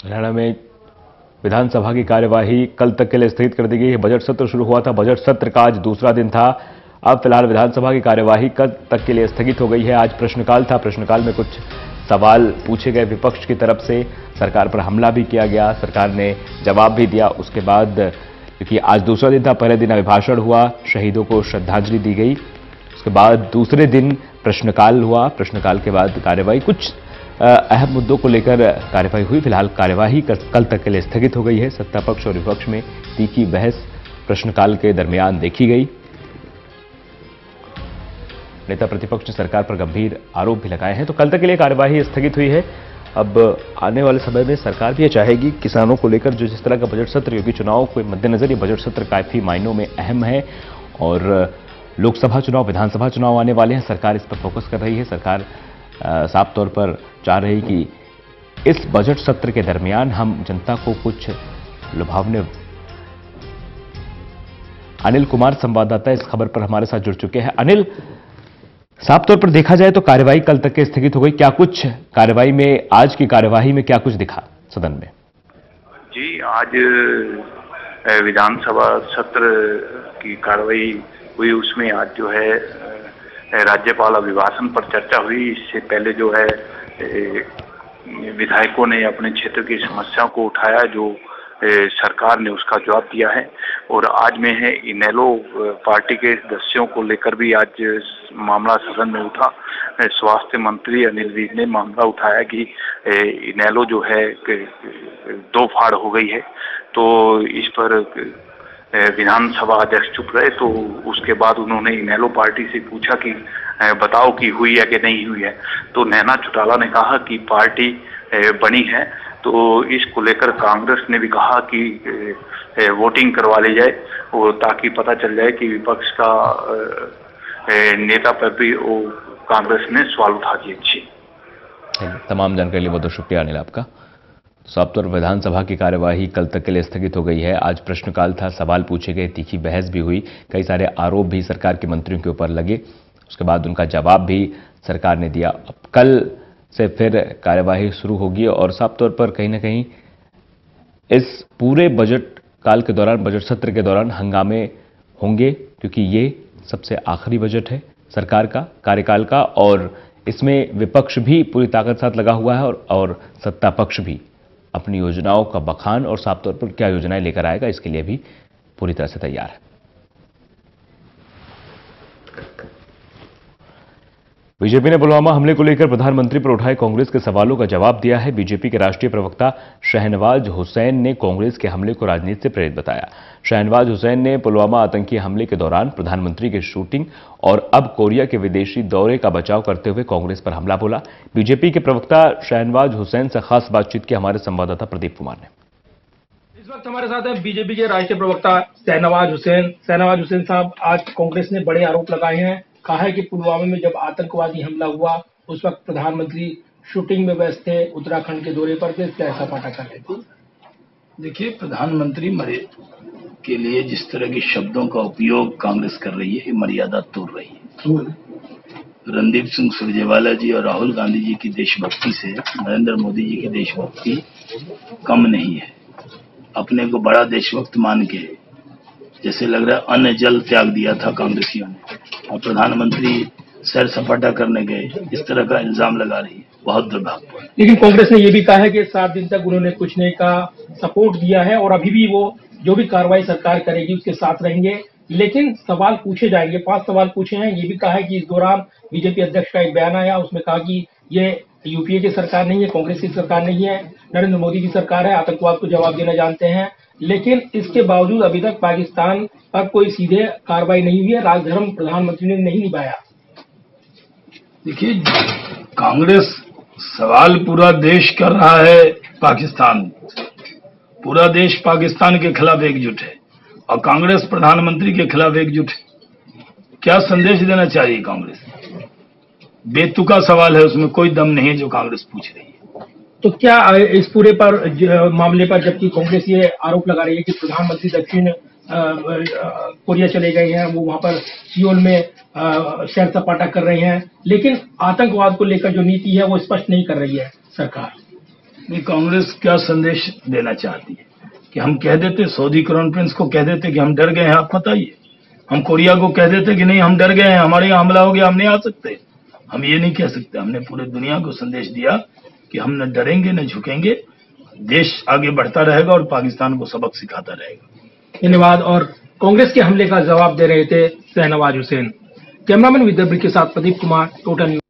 हरियाणा में विधानसभा की कार्यवाही कल तक के लिए स्थगित कर दी गई है। बजट सत्र शुरू हुआ था, बजट सत्र का आज दूसरा दिन था। अब फिलहाल विधानसभा की कार्यवाही कल तक के लिए स्थगित हो गई है। आज प्रश्नकाल था, प्रश्नकाल में कुछ सवाल पूछे गए विपक्ष की तरफ से, सरकार पर हमला भी किया गया, सरकार ने जवाब भी दिया। उसके बाद क्योंकि आज दूसरा दिन था, पहले दिन अभिभाषण हुआ, शहीदों को श्रद्धांजलि दी गई। उसके बाद दूसरे दिन प्रश्नकाल हुआ, प्रश्नकाल के बाद कार्यवाही कुछ अहम मुद्दों को लेकर कार्यवाही हुई। फिलहाल कार्यवाही कल तक के लिए स्थगित हो गई है। सत्ता पक्ष और विपक्ष में तीखी बहस प्रश्नकाल के दरमियान देखी गई। नेता प्रतिपक्ष ने सरकार पर गंभीर आरोप भी लगाए हैं। तो कल तक के लिए कार्यवाही स्थगित हुई है। अब आने वाले समय में सरकार भी ये चाहेगी किसानों को लेकर जो जिस तरह का बजट सत्र, योगी चुनाव के मद्देनजर ये बजट सत्र काफी मायनों में अहम है और लोकसभा चुनाव, विधानसभा चुनाव आने वाले हैं। सरकार इस पर फोकस कर रही है। सरकार साफ तौर पर चाह रही कि इस बजट सत्र के दरमियान हम जनता को कुछ लुभावने। अनिल कुमार संवाददाता इस खबर पर हमारे साथ जुड़ चुके हैं। अनिल, साफ तौर पर देखा जाए तो कार्यवाही कल तक के स्थगित हो गई, क्या कुछ कार्यवाही में, आज की कार्यवाही में क्या कुछ दिखा सदन में? जी, आज विधानसभा सत्र की कार्रवाई हुई, उसमें आज जो है राज्यपाल अभिभाषण पर चर्चा हुई। इससे पहले जो है विधायकों ने अपने क्षेत्र की समस्याओं को उठाया, जो सरकार ने उसका जवाब दिया है। और आज में है इनेलो पार्टी के सदस्यों को लेकर भी आज मामला सदन में उठा। स्वास्थ्य मंत्री अनिल विज ने मामला उठाया कि इनेलो जो है दो फाड़ हो गई है। तो इस पर विधानसभा अध्यक्ष चुप रहे। तो उसके बाद उन्होंने इनेलो पार्टी से पूछा कि बताओ कि हुई है कि नहीं हुई है। तो नैना चौटाला ने कहा कि पार्टी बनी है। तो इसको लेकर कांग्रेस ने भी कहा कि वोटिंग करवा ली जाए और ताकि पता चल जाए कि विपक्ष का नेता पर भी वो कांग्रेस ने सवाल उठा दिए। जी, तमाम जानकारी के लिए बहुत शुक्रिया अनिल आपका। साफ तौर पर विधानसभा की कार्यवाही कल तक के लिए स्थगित हो गई है। आज प्रश्नकाल था, सवाल पूछे गए, तीखी बहस भी हुई, कई सारे आरोप भी सरकार के मंत्रियों के ऊपर लगे। उसके बाद उनका जवाब भी सरकार ने दिया। अब कल से फिर कार्यवाही शुरू होगी और साफ तौर पर कहीं ना कहीं इस पूरे बजट काल के दौरान, बजट सत्र के दौरान हंगामे होंगे, क्योंकि ये सबसे आखिरी बजट है सरकार का कार्यकाल का और इसमें विपक्ष भी पूरी ताकत साथ लगा हुआ है और सत्ता पक्ष भी अपनी योजनाओं का बखान और साफ तौर पर क्या योजनाएं लेकर आएगा, इसके लिए भी पूरी तरह से तैयार है। बीजेपी ने पुलवामा हमले को लेकर प्रधानमंत्री पर उठाए कांग्रेस के सवालों का जवाब दिया है। बीजेपी के राष्ट्रीय प्रवक्ता शहनवाज हुसैन ने कांग्रेस के हमले को राजनीति से प्रेरित बताया। शहनवाज हुसैन ने पुलवामा आतंकी हमले के दौरान प्रधानमंत्री की शूटिंग और अब कोरिया के विदेशी दौरे का बचाव करते हुए कांग्रेस पर हमला बोला। बीजेपी के प्रवक्ता शहनवाज हुसैन से खास बातचीत की हमारे संवाददाता प्रदीप कुमार ने। इस वक्त हमारे साथ है बीजेपी के राष्ट्रीय प्रवक्ता शहनवाज हुसैन। शहनवाज हुसैन साहब, आज कांग्रेस ने बड़े आरोप लगाए हैं, कहा है कि पुलवामा में जब आतंकवादी हमला हुआ उस वक्त प्रधानमंत्री शूटिंग में व्यस्त थे, उत्तराखंड के दौरे पर थे, ऐसा पाटा कर रहे थे। देखिए, प्रधानमंत्री मरे के लिए जिस तरह के शब्दों का उपयोग कांग्रेस कर रही है, मर्यादा तोड़ रही है। रणदीप सिंह सुरजेवाला जी और राहुल गांधी जी की देशभक्ति से नरेंद्र मोदी जी की देशभक्ति कम नहीं है। अपने को बड़ा देशभक्त मान के जैसे लग रहा है अन्न जल त्याग दिया था कांग्रेसियों ने, और प्रधानमंत्री सैर सपाटा करने गए, इस तरह का इल्जाम लगा रही है, बहुत दुर्भाग्यपूर्ण। लेकिन कांग्रेस ने यह भी कहा है कि 7 दिन तक उन्होंने कुछ नहीं कहा, सपोर्ट दिया है और अभी भी वो जो भी कार्रवाई सरकार करेगी उसके साथ रहेंगे। लेकिन सवाल पूछे जाएंगे, 5 सवाल पूछे हैं। ये भी कहा है कि इस दौरान बीजेपी अध्यक्ष का एक बयान आया, उसमें कहा कि ये यूपीए की सरकार नहीं है, कांग्रेस की सरकार नहीं है, नरेंद्र मोदी की सरकार है, आतंकवाद को जवाब देना जानते हैं। लेकिन इसके बावजूद अभी तक पाकिस्तान पर कोई सीधे कार्रवाई नहीं हुई है, राजधर्म प्रधानमंत्री ने नहीं निभाया। देखिए, कांग्रेस सवाल पूरा देश कर रहा है, पाकिस्तान, पूरा देश पाकिस्तान के खिलाफ एकजुट है और कांग्रेस प्रधानमंत्री के खिलाफ एकजुट है। क्या संदेश देना चाहिए कांग्रेस? बेतुका सवाल है, उसमें कोई दम नहीं है जो कांग्रेस पूछ रही है। तो क्या इस पूरे पर मामले पर, जबकि कांग्रेस ये आरोप लगा रही है कि प्रधानमंत्री दक्षिण कोरिया चले गए हैं, वो वहां पर सियोल में सैर सपाटा कर रहे हैं, लेकिन आतंकवाद को लेकर जो नीति है वो स्पष्ट नहीं कर रही है सरकार। नहीं, कांग्रेस क्या संदेश देना चाहती है कि हम कह देते, सऊदी क्राउन प्रिंस को कह देते कि हम डर गए हैं, आप मत आइए। हम कोरिया को कह देते कि नहीं हम डर गए हैं, हमारे यहाँ हमला हो गया, हम नहीं आ सकते। हम ये नहीं कह सकते। हमने पूरे दुनिया को संदेश दिया कि हम न डरेंगे न झुकेंगे, देश आगे बढ़ता रहेगा और पाकिस्तान को सबक सिखाता रहेगा। धन्यवाद। और कांग्रेस के हमले का जवाब दे रहे थे शाहनवाज हुसैन। कैमरामैन विद्यार्थी के साथ प्रदीप कुमार, टोटल।